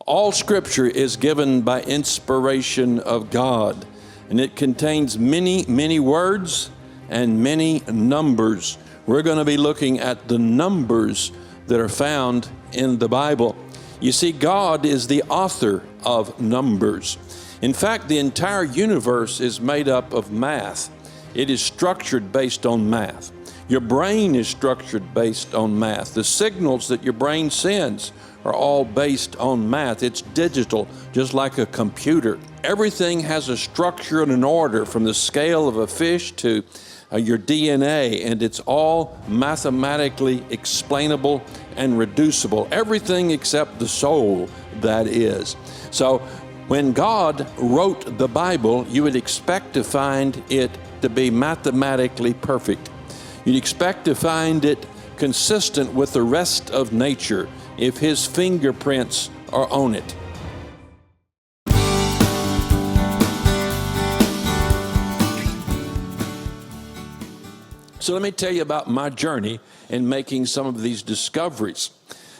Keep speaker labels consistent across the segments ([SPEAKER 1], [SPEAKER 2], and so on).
[SPEAKER 1] All Scripture is given by inspiration of God, and it contains many, many words and many numbers. We're going to be looking at the numbers that are found in the Bible. You see, God is the author of numbers. In fact, the entire universe is made up of math. It is structured based on math. Your brain is structured based on math. The signals that your brain sends are all based on math. It's digital, just like a computer. Everything has a structure and an order, from the scale of a fish to your DNA, and it's all mathematically explainable and reducible. Everything except the soul, that is. So when God wrote the Bible, you would expect to find it to be mathematically perfect. You'd expect to find it consistent with the rest of nature if His fingerprints are on it. So let me tell you about my journey in making some of these discoveries.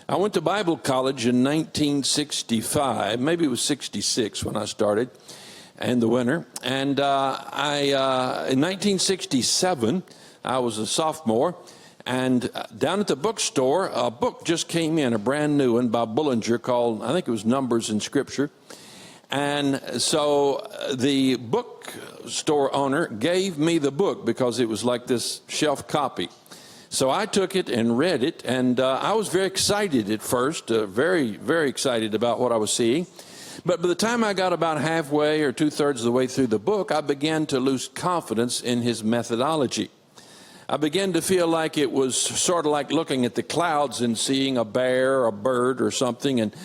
[SPEAKER 1] I went to Bible college in 1965, maybe it was 66 when I started, in the winter. And in 1967, I was a sophomore, and down at the bookstore, a book just came in, a brand new one by Bullinger called, I think it was Numbers in Scripture. And so the bookstore owner gave me the book because it was like this shelf copy. So I took it and read it, and I was very excited at first, very, very excited about what I was seeing. But by the time I got about halfway or two-thirds of the way through the book, I began to lose confidence in his methodology. I began to feel like it was sort of like looking at the clouds and seeing a bear or a bird or something and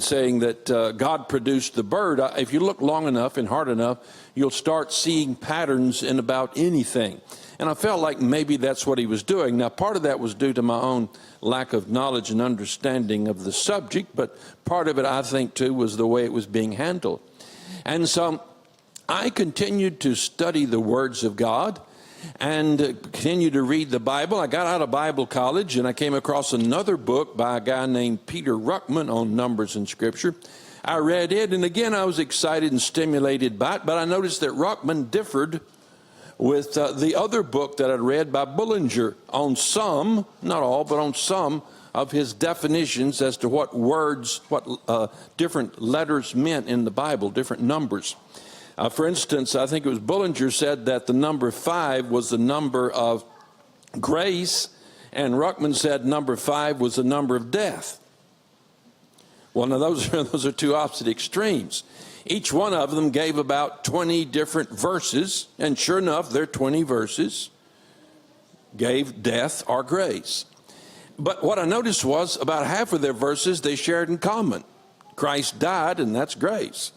[SPEAKER 1] saying that God produced the bird. If you look long enough and hard enough, you'll start seeing patterns in about anything. And I felt like maybe that's what he was doing. Now, part of that was due to my own lack of knowledge and understanding of the subject, but part of it, I think, too, was the way it was being handled. And so I continued to study the words of God and continue to read the Bible. I got out of Bible college and I came across another book by a guy named Peter Ruckman on Numbers in Scripture. I read it, and again I was excited and stimulated by it, but I noticed that Ruckman differed with the other book that I'd read by Bullinger on some, not all, but on some of his definitions as to what words, what different letters meant in the Bible, different numbers. For instance, I think it was Bullinger said that the number 5 was the number of grace, and Ruckman said number 5 was the number of death. Well, now those are two opposite extremes. Each one of them gave about 20 different verses, and sure enough, their 20 verses gave death or grace. But what I noticed was about half of their verses they shared in common. Christ died, and that's grace.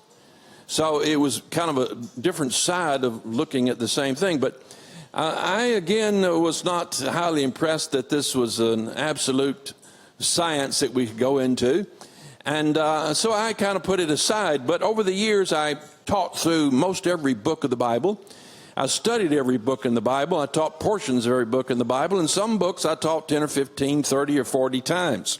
[SPEAKER 1] So it was kind of a different side of looking at the same thing. But I, again, was not highly impressed that this was an absolute science that we could go into. And so I kind of put it aside. But over the years, I taught through most every book of the Bible. I studied every book in the Bible. I taught portions of every book in the Bible. And some books I taught 10 or 15, 30 or 40 times.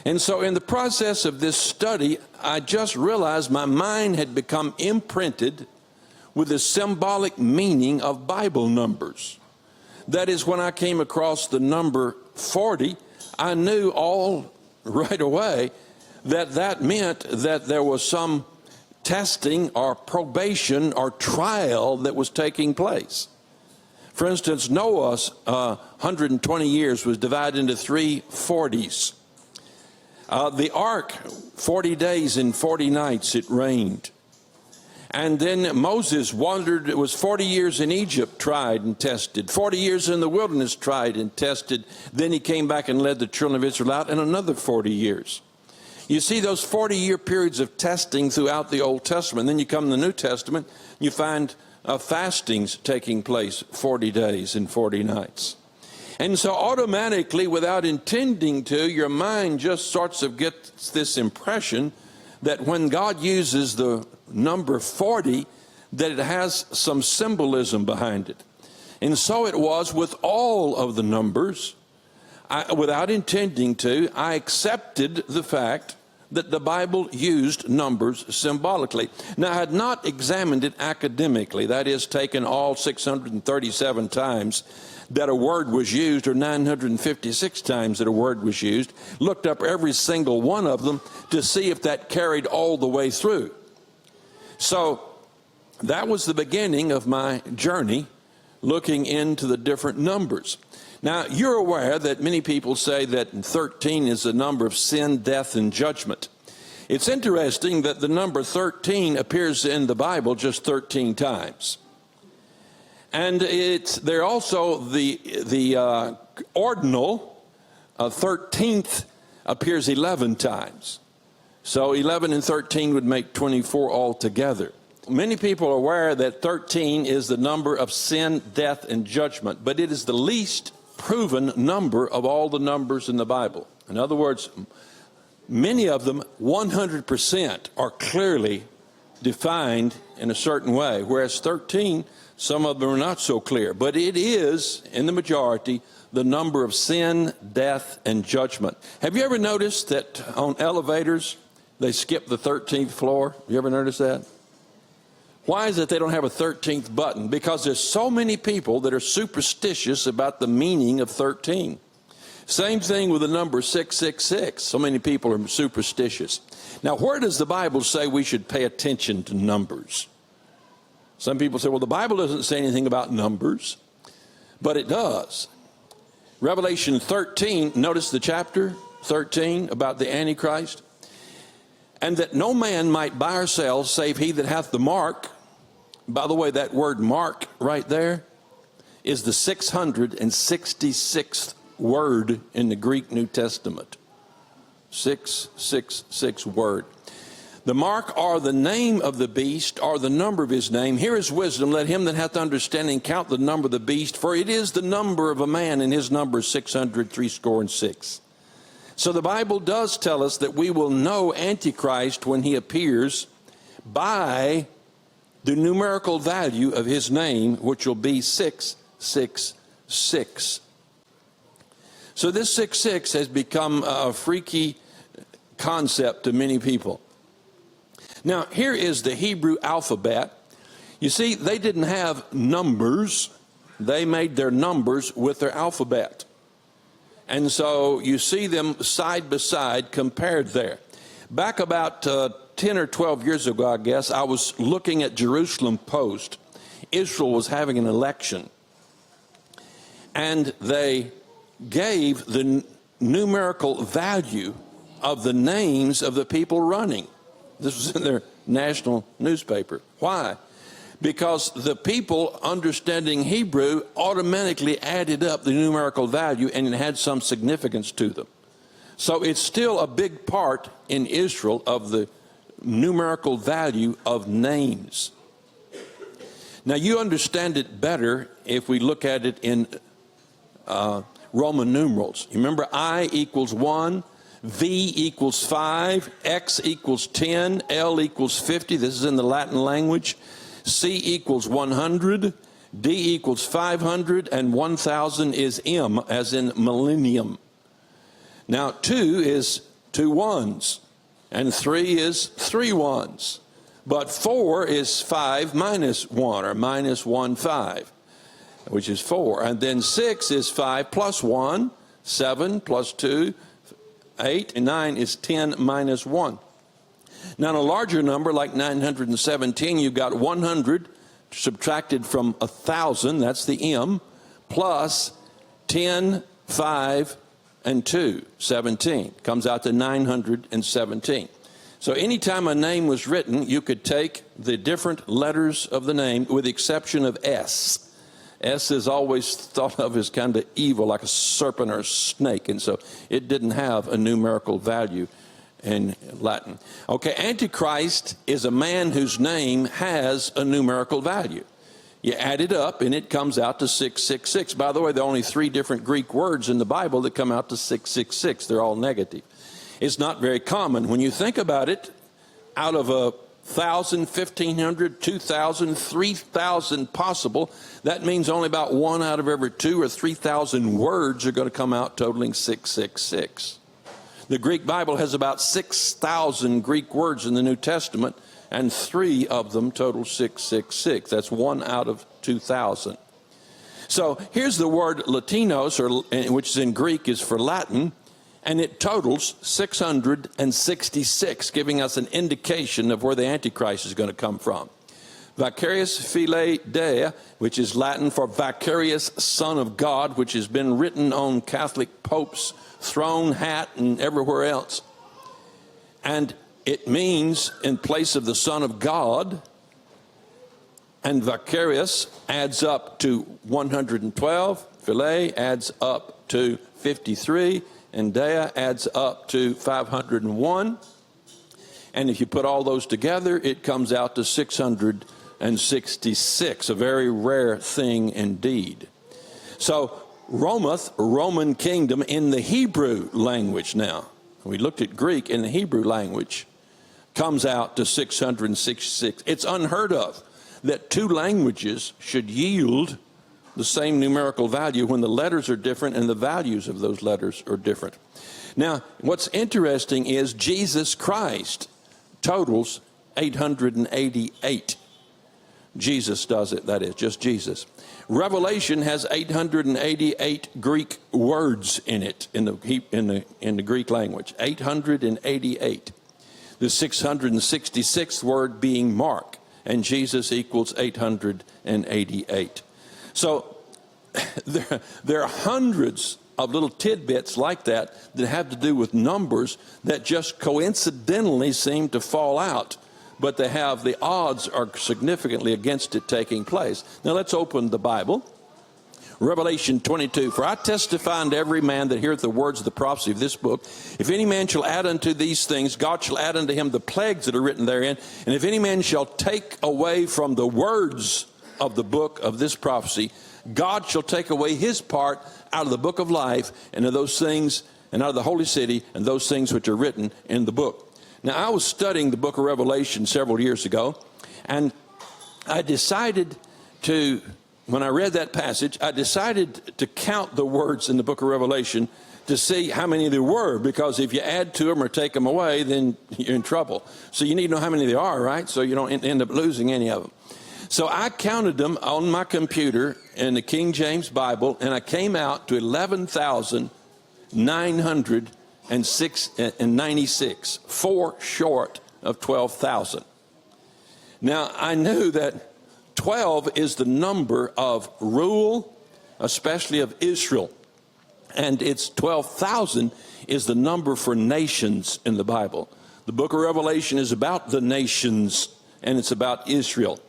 [SPEAKER 1] And so in the process of this study, I just realized my mind had become imprinted with the symbolic meaning of Bible numbers. That is, when I came across the number 40, I knew all right away that that meant that there was some testing or probation or trial that was taking place. For instance, Noah's 120 years was divided into 3 40s. The ark, 40 days and 40 nights it rained. And then Moses wandered, it was 40 years in Egypt, tried and tested. 40 years in the wilderness, tried and tested. Then he came back and led the children of Israel out in another 40 years. You see those 40-year periods of testing throughout the Old Testament. Then you come to the New Testament, you find fastings taking place 40 days and 40 nights. And so automatically, without intending to, your mind just sorts of gets this impression that when God uses the number 40, that it has some symbolism behind it. And so it was with all of the numbers. Without intending to, I accepted the fact that the Bible used numbers symbolically. Now, I had not examined it academically, that is, taken all 637 times that a word was used, or 956 times that a word was used, looked up every single one of them to see if that carried all the way through. So that was the beginning of my journey, looking into the different numbers. Now, you're aware that many people say that 13 is the number of sin, death, and judgment. It's interesting that the number 13 appears in the Bible just 13 times. And they're also the ordinal 13th appears 11 times. So 11 and 13 would make 24 altogether. Many people are aware that 13 is the number of sin, death, and judgment, but it is the least proven number of all the numbers in the Bible. In other words, many of them, 100%, are clearly defined in a certain way, whereas 13, some of them are not so clear. But it is, in the majority, the number of sin, death, and judgment. Have you ever noticed that on elevators, they skip the 13th floor? You ever notice that? Why is it they don't have a 13th button? Because there's so many people that are superstitious about the meaning of 13. Same thing with the number 666. So many people are superstitious. Now, where does the Bible say we should pay attention to numbers? Some people say, well, the Bible doesn't say anything about numbers, but it does. Revelation 13, notice the chapter 13 about the Antichrist. And that no man might buy or sell save he that hath the mark. By the way, that word mark right there is the 666th word in the Greek New Testament. 666 word. The mark or the name of the beast or the number of his name. Here is wisdom. Let him that hath understanding count the number of the beast, for it is the number of a man, and his number is 666. So the Bible does tell us that we will know Antichrist when he appears by the numerical value of his name, which will be 666. So this 66 has become a freaky concept to many people. Now, here is the Hebrew alphabet. You see, they didn't have numbers. They made their numbers with their alphabet. And so you see them side by side compared there. Back about 10 or 12 years ago, I guess, I was looking at Jerusalem Post. Israel was having an election. And they gave the numerical value of the names of the people running. This was in their national newspaper. Why? Because the people understanding Hebrew automatically added up the numerical value, and it had some significance to them. So it's still a big part in Israel of the numerical value of names. Now, you understand it better if we look at it in Roman numerals. You remember I equals 1, V equals 5, X equals 10, L equals 50. This is in the Latin language. C equals 100, D equals 500, and 1,000 is M, as in millennium. Now, 2 is 2 ones, and 3 is 3 ones. But 4 is 5 minus 1, or minus 1, 5, which is 4. And then 6 is 5 plus 1, 7 plus 2, 8, and 9 is 10 minus 1. Now, in a larger number like 917, you've got 100 subtracted from 1,000, that's the M, plus 10, 5, and 2, 17. Comes out to 917. So anytime a name was written, you could take the different letters of the name, with the exception of S. S is always thought of as kind of evil, like a serpent or a snake, and so it didn't have a numerical value in Latin. Okay, Antichrist is a man whose name has a numerical value. You add it up, and it comes out to 666. By the way, there are only 3 different Greek words in the Bible that come out to 666. They're all negative. It's not very common. When you think about it, out of 1,000, 1,500, 2,000, 3,000 possible, that means only about 1 out of every 2 or 3,000 words are going to come out totaling 666. The Greek Bible has about 6,000 Greek words in the New Testament, and 3 of them total 666. That's 1 out of 2,000. So here's the word Latinos, which is in Greek, is for Latin, and it totals 666, giving us an indication of where the Antichrist is going to come from. 𝙢𝙤𝙧𝙗, which is Latin for vicarious Son of God, which has been written on Catholic popes' throne hat and everywhere else. And it means in place of the Son of God, and vicarious adds up to 112, philae adds up to 53, and dea adds up to 501. And if you put all those together, it comes out to 666, a very rare thing indeed. So Romath, Roman kingdom, in the Hebrew language now, we looked at Greek, in the Hebrew language, comes out to 666. It's unheard of that 2 languages should yield the same numerical value when the letters are different and the values of those letters are different. Now, what's interesting is Jesus Christ totals 888. Jesus does it, that is, just Jesus. Revelation has 888 Greek words in it, in the Greek language, 888. The 666th word being Mark, and Jesus equals 888. So there are hundreds of little tidbits like that have to do with numbers that just coincidentally seem to fall out, but the odds are significantly against it taking place. Now let's open the Bible. Revelation 22, for I testify unto every man that heareth the words of the prophecy of this book, if any man shall add unto these things, God shall add unto him the plagues that are written therein. And if any man shall take away from the words of the book of this prophecy, God shall take away his part out of the book of life, and of those things, and out of the holy city, and those things which are written in the book. Now, I was studying the book of Revelation several years ago, and I decided to, when I read that passage, I decided to count the words in the book of Revelation to see how many there were, because if you add to them or take them away, then you're in trouble. So you need to know how many there are, right? So you don't end up losing any of them. So I counted them on my computer in the King James Bible, and I came out to 11,996, 4 short of 12,000. Now, I knew that 12 is the number of rule, especially of Israel. And it's 12,000 is the number for nations in the Bible. The book of Revelation is about the nations, and it's about Israel.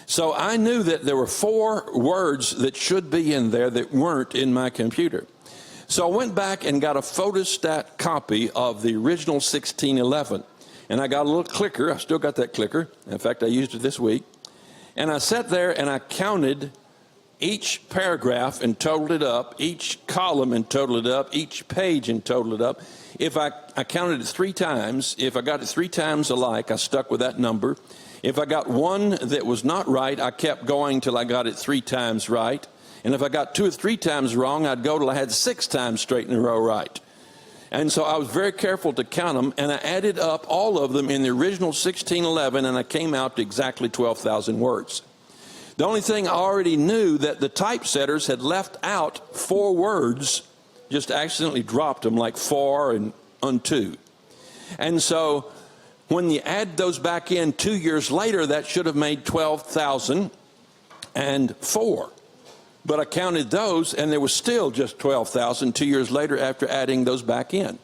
[SPEAKER 1] So I knew that there were 4 words that should be in there that weren't in my computer. So I went back and got a photostat copy of the original 1611. And I got a little clicker. I still got that clicker. In fact, I used it this week. And I sat there and I counted each paragraph and totaled it up, each column and totaled it up, each page and totaled it up. If I counted it 3 times, if I got it 3 times alike, I stuck with that number. If I got one that was not right, I kept going till I got it 3 times right. And if I got 2 or 3 times wrong, I'd go till I had 6 times straight in a row right. And so I was very careful to count them, and I added up all of them in the original 1611, and I came out to exactly 12,000 words. The only thing I already knew that the typesetters had left out 4 words, just accidentally dropped them like for and unto. And so when you add those back in 2 years later, that should have made 12,004. But I counted those, and there was still just 12,000 2 years later after adding those back in.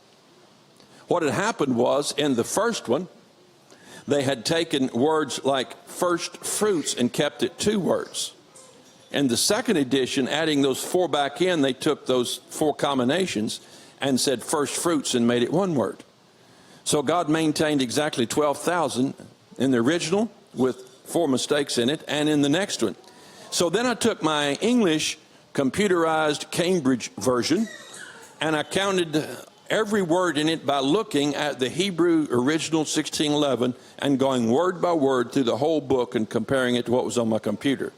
[SPEAKER 1] What had happened was, in the first one, they had taken words like first fruits and kept it 2 words. In the second edition, adding those 4 back in, they took those 4 combinations and said first fruits and made it 1 word. So God maintained exactly 12,000 in the original with 4 mistakes in it, and in the next one. So then I took my English computerized Cambridge version, and I counted every word in it by looking at the Hebrew original 1611 and going word by word through the whole book and comparing it to what was on my computer.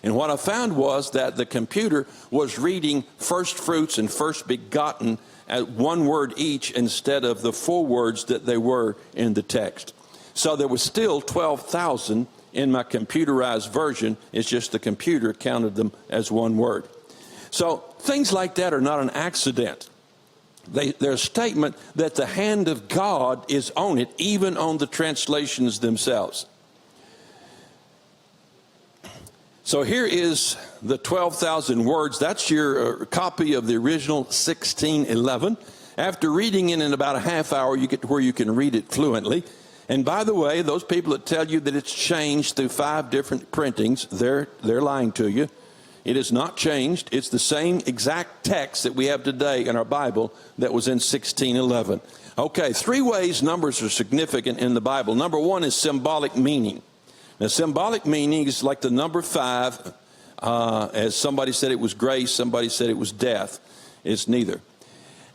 [SPEAKER 1] And what I found was that the computer was reading first fruits and first begotten at one word each instead of the 4 words that they were in the text. So there was still 12,000 in my computerized version. It's just the computer counted them as one word. So things like that are not an accident. They're a statement that the hand of God is on it, even on the translations themselves. So here is the 12,000 words. That's your copy of the original 1611. After reading it in about a half hour, you get to where you can read it fluently. And by the way, those people that tell you that it's changed through 5 different printings, they're lying to you. It is not changed. It's the same exact text that we have today in our Bible that was in 1611. Okay, 3 ways numbers are significant in the Bible. Number 1 is symbolic meaning. Now, symbolic meaning is like the number 5. As somebody said it was grace, somebody said it was death. It's neither.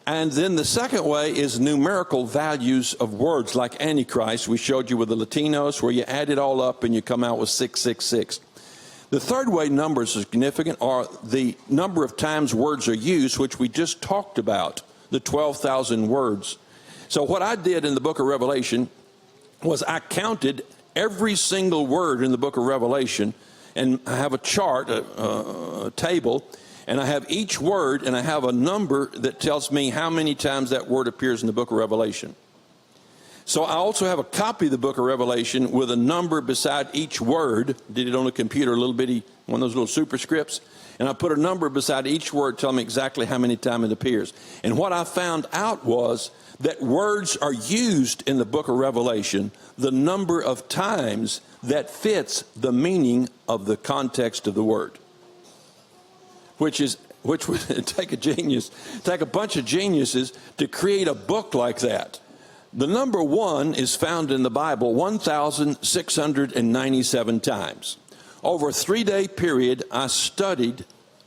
[SPEAKER 1] And then the second way is numerical values of words, like Antichrist. We showed you with the Latinos, where you add it all up and you come out with 666. The third way numbers are significant are the number of times words are used, which we just talked about, the 12,000 words. So what I did in the book of Revelation was I counted every single word in the book of Revelation, and I have a chart, a table, and I have each word, and I have a number that tells me how many times that word appears in the book of Revelation. So I also have a copy of the book of Revelation with a number beside each word. Did it on a computer, a little bitty, one of those little superscripts. And I put a number beside each word telling me exactly how many times it appears. And what I found out was that words are used in the book of Revelation the number of times that fits the meaning of the context of the word. Which would take a bunch of geniuses to create a book like that. The number 1 is found in the Bible 1,697 times. Over a 3-day period, I studied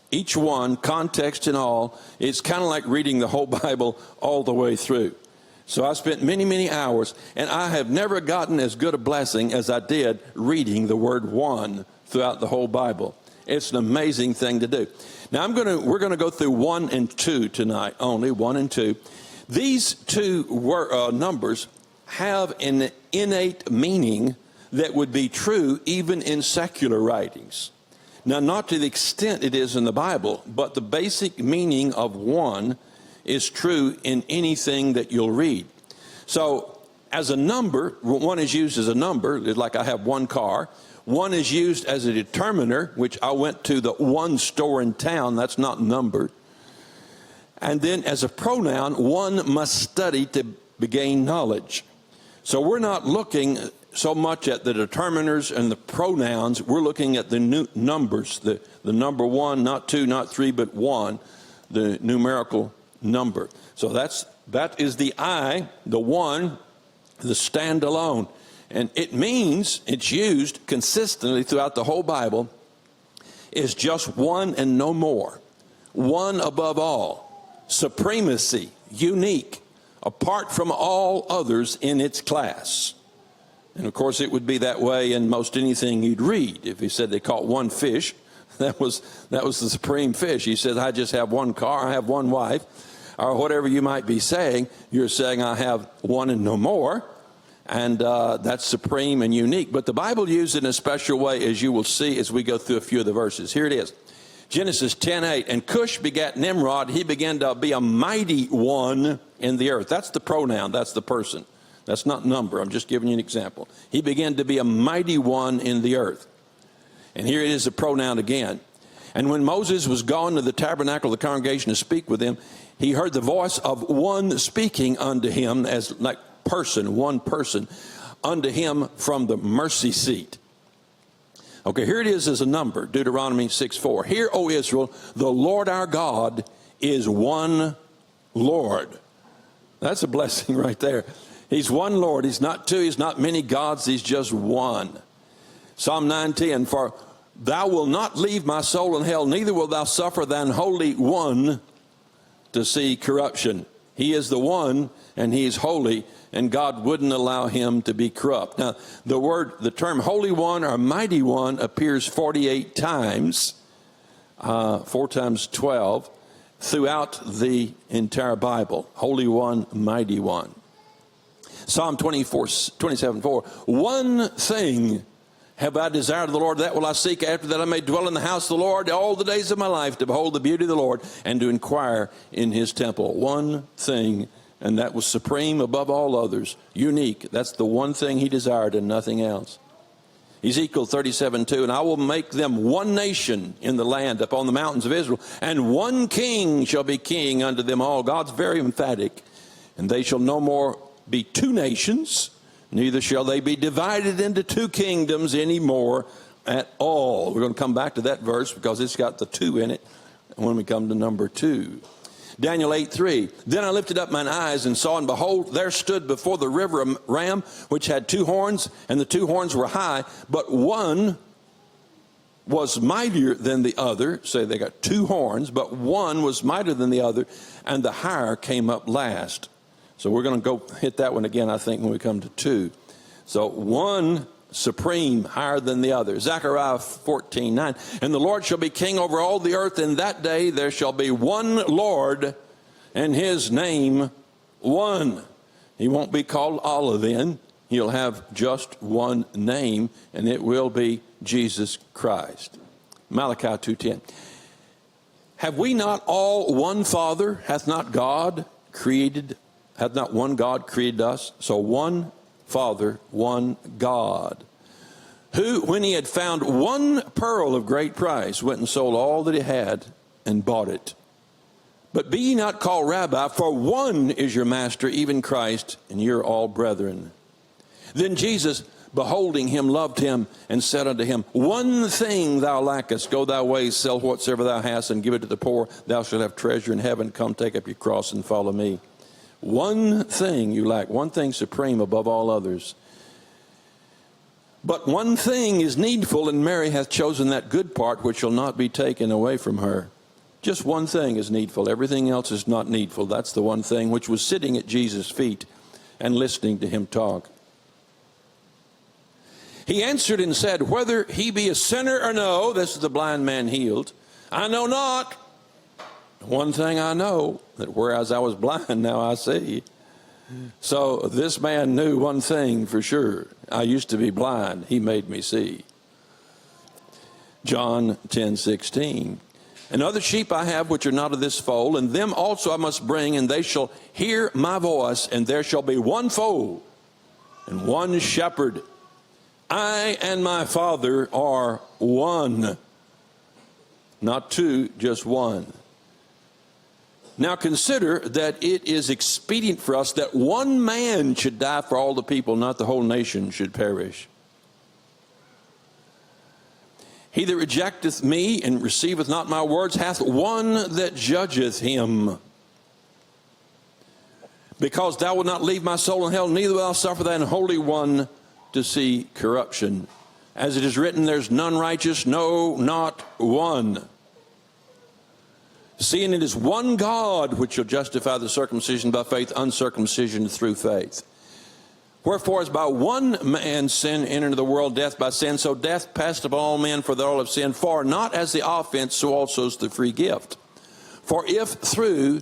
[SPEAKER 1] each one, context and all. It's kind of like reading the whole Bible all the way through. So I spent many, many hours, and I have never gotten as good a blessing as I did reading the word 1 throughout the whole Bible. It's an amazing thing to do. Now we're going to go through 1 and 2 tonight, only 1 and 2. These 2 numbers have an innate meaning that would be true even in secular writings. Now, not to the extent it is in the Bible, but the basic meaning of 1 is true in anything that you'll read. So, as a number, 1 is used as a number, like I have 1 car. 1 is used as a determiner, which I went to the 1 store in town, that's not numbered. And then as a pronoun, 1 must study to gain knowledge. So we're not looking so much at the determiners and the pronouns. We're looking at the numbers, the number 1, not 2, not 3, but 1, the numerical number. So that is the I, the 1, the standalone. And it means, it's used consistently throughout the whole Bible, is just 1 and no more. 1 above all. Supremacy, unique, apart from all others in its class. And of course it would be that way in most anything you'd read. If he said they caught 1 fish, that was the supreme fish. He said, I just have 1 car, I have 1 wife, or whatever you might be saying. You're saying I have 1 and no more, and that's supreme and unique. But the Bible used it in a special way, as you will see as we go through a few of the verses. Here it is. Genesis 10:8, and Cush begat Nimrod. He began to be a mighty one in the earth. That's the pronoun. That's the person. That's not number. I'm just giving you an example. He began to be a mighty one in the earth. And here it is, a pronoun again. And when Moses was gone to the tabernacle of the congregation to speak with them, he heard the voice of 1 speaking unto him, as like person, 1 person, unto him from the mercy seat. Okay, here it is as a number, Deuteronomy 6:4. Hear, O Israel, the Lord our God is one Lord. That's a blessing right there. He's one Lord. He's not 2. He's not many gods. He's just 1. Psalm 9:10, for thou wilt not leave my soul in hell, neither wilt thou suffer thine holy one to see corruption. He is the one, and He's holy, and God wouldn't allow Him to be corrupt. Now, the term Holy One or Mighty One appears 48 times, 4 times 12, throughout the entire Bible. Holy One, Mighty One. Psalm 27:4. One thing have I desired of the Lord, that will I seek after, that I may dwell in the house of the Lord all the days of my life, to behold the beauty of the Lord and to inquire in His temple. One thing, and that was supreme above all others, unique. That's the one thing He desired and nothing else. Ezekiel 37:2, and I will make them one nation in the land upon the mountains of Israel, and one king shall be king unto them all. God's very emphatic. And they shall no more be two nations, neither shall they be divided into two kingdoms anymore at all. We're going to come back to that verse because it's got the two in it when we come to number 2. Daniel 8:3. Then I lifted up mine eyes and saw, and behold, there stood before the river a ram which had 2 horns, and the 2 horns were high, but one was mightier than the other. Say they got 2 horns, but one was mightier than the other, and the higher came up last. So we're going to go hit that one again, I think, when we come to 2. So one supreme, higher than the other. Zechariah 14:9. And the Lord shall be king over all the earth. In that day there shall be one Lord, and His name one. He won't be called Allah then. He'll have just one name, and it will be Jesus Christ. Malachi 2:10. Have we not all one Father? Hath not one God created us? So one Father, one God, who, when He had found one pearl of great price, went and sold all that he had and bought it. But be ye not called Rabbi, for one is your master, even Christ, and you're all brethren. Then Jesus, beholding him, loved him, and said unto him, one thing thou lackest, go thy ways, sell whatsoever thou hast, and give it to the poor. Thou shalt have treasure in heaven. Come, take up your cross and follow me. One thing you lack, one thing supreme above all others. But one thing is needful, and Mary hath chosen that good part which shall not be taken away from her. Just one thing is needful. Everything else is not needful. That's the one thing which was sitting at Jesus' feet and listening to Him talk. He answered and said, whether he be a sinner or no, this is the blind man healed, I know not. One thing I know, that whereas I was blind, now I see. So this man knew one thing for sure. I used to be blind. He made me see. John 10:16. And other sheep I have which are not of this fold, and them also I must bring, and they shall hear my voice, and there shall be one fold and one shepherd. I and my Father are one. Not 2, just one. Now consider that it is expedient for us that one man should die for all the people, not the whole nation should perish. He that rejecteth me and receiveth not my words hath one that judgeth him. Because thou wilt not leave my soul in hell, neither will thou suffer thine Holy One to see corruption. As it is written, there's none righteous, no, not one. Seeing it is one God which shall justify the circumcision by faith, uncircumcision through faith. Wherefore, as by one man sin entered into the world, death by sin, so death passed upon all men, for that all have sinned. For not as the offense, so also is the free gift. For if through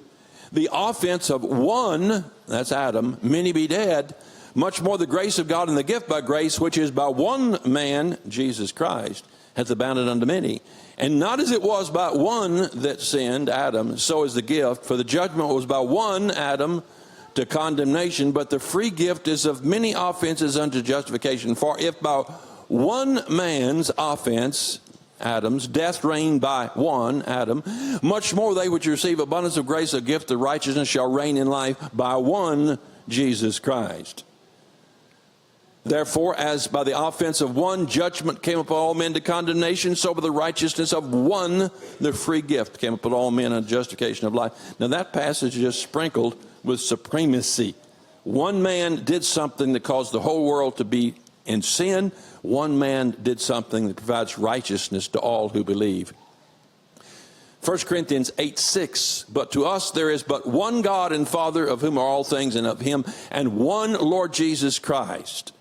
[SPEAKER 1] the offense of one, that's Adam, many be dead, much more the grace of God and the gift by grace, which is by one man, Jesus Christ, hath abounded unto many. And not as it was by one that sinned, Adam, so is the gift. For the judgment was by one, Adam, to condemnation, but the free gift is of many offenses unto justification. For if by one man's offense, Adam's, death reigned by one, Adam, much more they which receive abundance of grace, a gift of righteousness, shall reign in life by one, Jesus Christ. Therefore, as by the offense of one judgment came upon all men to condemnation, so by the righteousness of one the free gift came upon all men unto justification of life. Now that passage is just sprinkled with supremacy. One man did something that caused the whole world to be in sin. One man did something that provides righteousness to all who believe. 1 Corinthians 8:6, but to us there is but one God and Father, of whom are all things and of him, and one Lord Jesus Christ.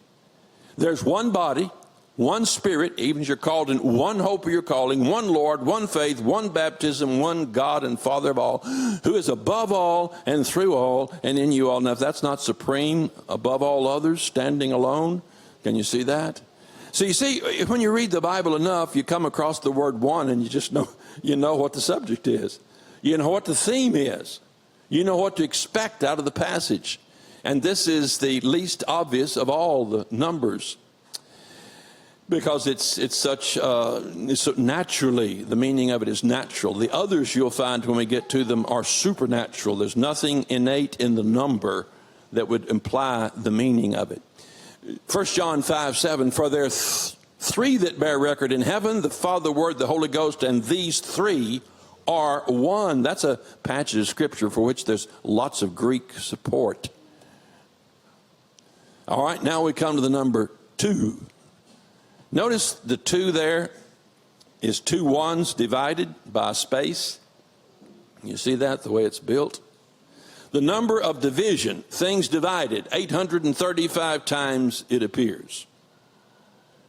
[SPEAKER 1] There's one body, one Spirit, even as you're called in one hope of your calling, one Lord, one faith, one baptism, one God and Father of all, who is above all and through all and in you all. Now, if that's not supreme, above all others, standing alone, can you see that? So you see, when you read the Bible enough, you come across the word one and you just know, you know what the subject is. You know what the theme is. You know what to expect out of the passage. And this is the least obvious of all the numbers, because it's so naturally, the meaning of it is natural. The others you'll find when we get to them are supernatural. There's nothing innate in the number that would imply the meaning of it. 1 John 5:7, for there are three that bear record in heaven, the Father, the Word, the Holy Ghost, and these three are one. That's a passage of Scripture for which there's lots of Greek support. All right, now we come to the number 2. Notice the 2 there is 2 ones divided by a space. You see that, the way it's built? The number of division, things divided, 835 times it appears.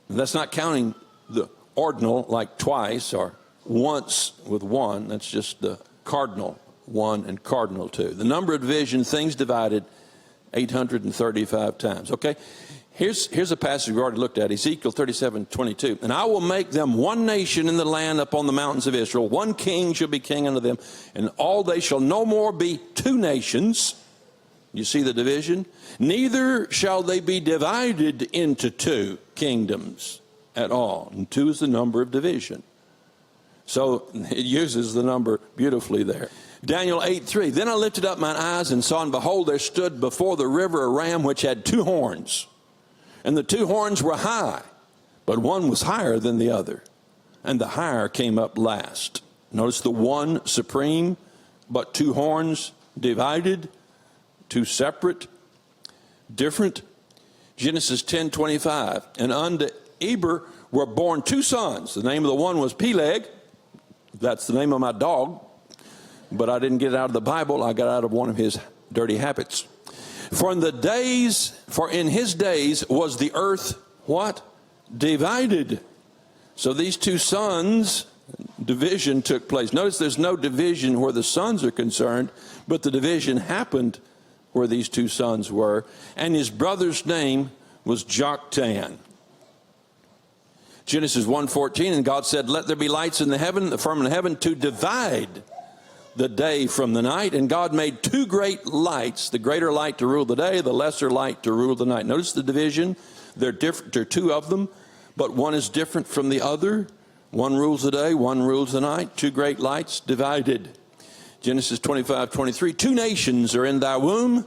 [SPEAKER 1] And that's not counting the ordinal, like twice or once with 1. That's just the cardinal 1 and cardinal 2. The number of division, things divided, 835 times. Okay, here's a passage we already looked at, Ezekiel 37:22. And I will make them one nation in the land upon the mountains of Israel. One king shall be king unto them, and all they shall no more be 2 nations. You see the division? Neither shall they be divided into 2 kingdoms at all. And 2 is the number of division. So it uses the number beautifully there. Daniel 8:3, then I lifted up mine eyes and saw, and behold, there stood before the river a ram which had 2 horns. And the 2 horns were high, but one was higher than the other. And the higher came up last. Notice the 1 supreme, but 2 horns divided, 2 separate, different. Genesis 10:25, and unto Eber were born 2 sons. The name of the one was Peleg. That's the name of my dog. But I didn't get it out of the Bible. I got it out of one of his dirty habits. For in his days was the earth, what? Divided. So these 2 sons, division took place. Notice there's no division where the sons are concerned, but the division happened where these 2 sons were. And his brother's name was Joktan. Genesis 1:14, and God said, let there be lights in the heaven, the firmament of heaven, to divide the day from the night. And God made 2 great lights, the greater light to rule the day, the lesser light to rule the night. Notice the division. They're different. There are 2 of them, but one is different from the other. One rules the day, one rules the night. 2 great lights divided. Genesis 25:23, 2 nations are in thy womb,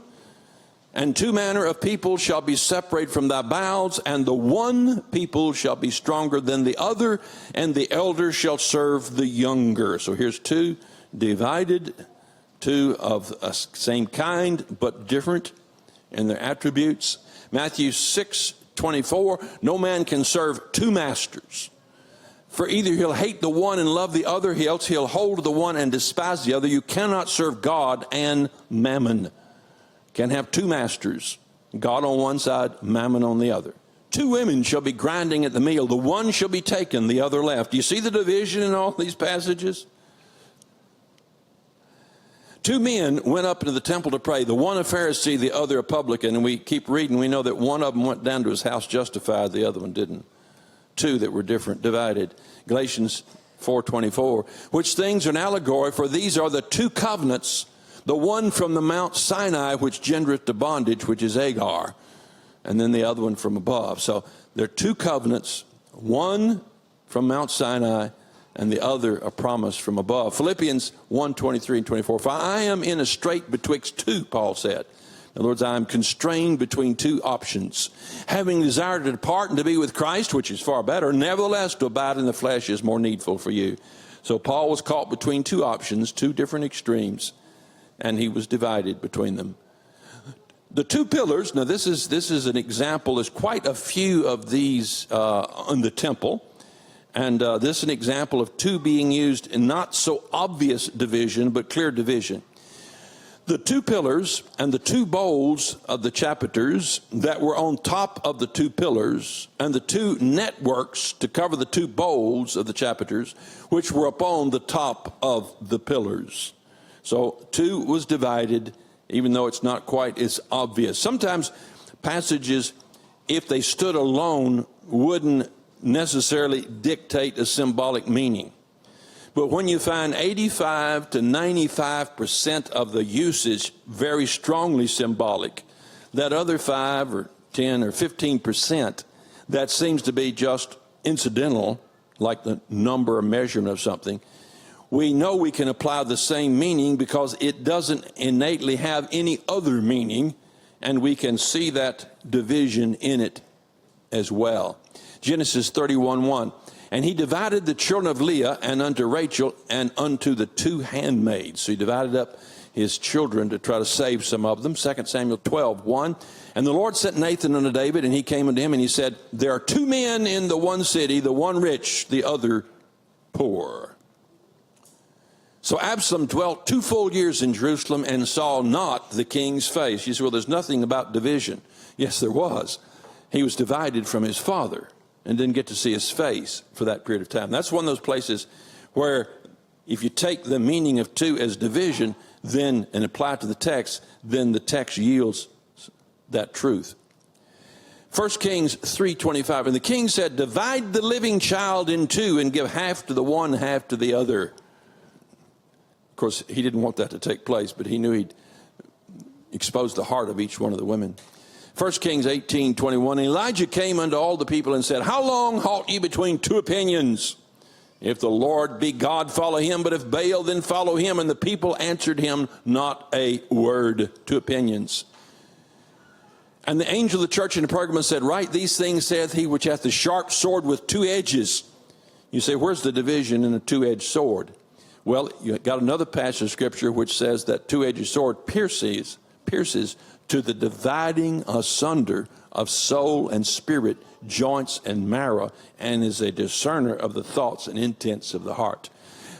[SPEAKER 1] and 2 manner of people shall be separated from thy bowels, and the one people shall be stronger than the other, and the elder shall serve the younger. So here's 2 divided, 2 of the same kind, but different in their attributes. Matthew 6:24, no man can serve 2 masters. For either he'll hate the one and love the other, else he'll hold to the one and despise the other. You cannot serve God and mammon. Can't have 2 masters. God on one side, mammon on the other. 2 women shall be grinding at the meal. The one shall be taken, the other left. Do you see the division in all these passages? 2 men went up into the temple to pray, the one a Pharisee, the other a publican. And we keep reading, we know that one of them went down to his house justified, the other one didn't. 2 that were different, divided. Galatians 4:24, which things are an allegory, for these are the 2 covenants, the one from the Mount Sinai, which gendereth to bondage, which is Agar, and then the other one from above. So there are 2 covenants, one from Mount Sinai, and the other a promise from above. Philippians 1:23 and 24, for I am in a strait betwixt 2, Paul said. In other words, I am constrained between 2 options. Having desired to depart and to be with Christ, which is far better, nevertheless to abide in the flesh is more needful for you. So Paul was caught between 2 options, 2 different extremes, and he was divided between them. The 2 pillars, now this is an example. There's quite a few of these in the temple. And this is an example of 2 being used in not so obvious division, but clear division. The 2 pillars and the 2 bowls of the chapiters that were on top of the 2 pillars, and the 2 networks to cover the 2 bowls of the chapiters, which were upon the top of the pillars. So 2 was divided, even though it's not quite as obvious. Sometimes passages, if they stood alone, wouldn't necessarily dictate a symbolic meaning. But when you find 85 to 95% of the usage very strongly symbolic, that other 5 or 10 or 15% that seems to be just incidental, like the number or measurement of something, we know we can apply the same meaning because it doesn't innately have any other meaning, and we can see that division in it as well. Genesis 31:1, and he divided the children of Leah and unto Rachel and unto the 2 handmaids. So he divided up his children to try to save some of them. 2 Samuel 12:1, and the Lord sent Nathan unto David, and he came unto him, and he said, there are 2 men in the one city, the one rich, the other poor. So Absalom dwelt 2 full years in Jerusalem and saw not the king's face. You say, well, there's nothing about division. Yes, there was. He was divided from his father and didn't get to see his face for that period of time. That's one of those places where if you take the meaning of 2 as division, then and apply it to the text, then the text yields that truth. 1 Kings 3:25, and the king said, divide the living child in 2 and give half to the one, half to the other. Of course, he didn't want that to take place, but he knew he'd expose the heart of each one of the women. 1 Kings 18:21, Elijah came unto all the people and said, how long halt ye between 2 opinions? If the Lord be God, follow him, but if Baal, then follow him. And the people answered him not a word. 2 opinions. And the angel of the church in Pergamos said, write these things saith he which hath the sharp sword with 2 edges. You say, where's the division in a 2-edged sword? Well, you got another passage of scripture which says that 2-edged sword pierces to the dividing asunder of soul and spirit, joints and marrow, and is a discerner of the thoughts and intents of the heart.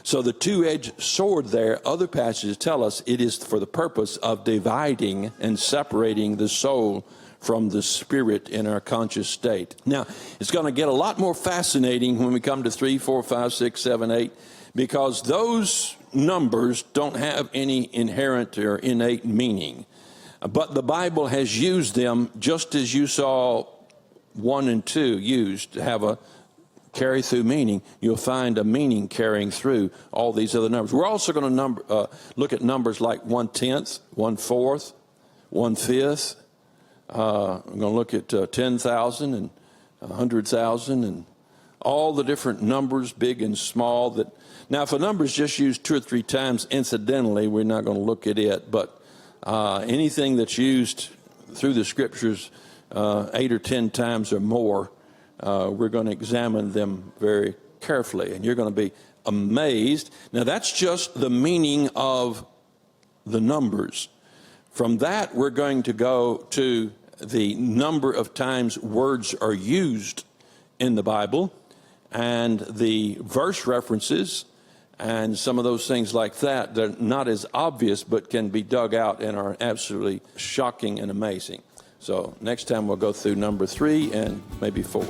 [SPEAKER 1] So the 2-edged sword there, other passages tell us it is for the purpose of dividing and separating the soul from the spirit in our conscious state. Now, it's going to get a lot more fascinating when we come to 3, 4, 5, 6, 7, 8, because those numbers don't have any inherent or innate meaning. But the Bible has used them just as you saw 1 and 2 used to have a carry through meaning. You'll find a meaning carrying through all these other numbers. We're also going to look at numbers like 1/10, 1/4, 1/5. We're going to look at 10,000 and 100,000 and all the different numbers, big and small. That now, if a number is just used 2 or 3 times incidentally, we're not going to look at it. But anything that's used through the scriptures 8 or 10 times or more, we're going to examine them very carefully, and you're going to be amazed. Now, that's just the meaning of the numbers. From that, we're going to go to the number of times words are used in the Bible and the verse references and some of those things like that. They're not as obvious, but can be dug out and are absolutely shocking and amazing. So next time we'll go through number 3 and maybe 4.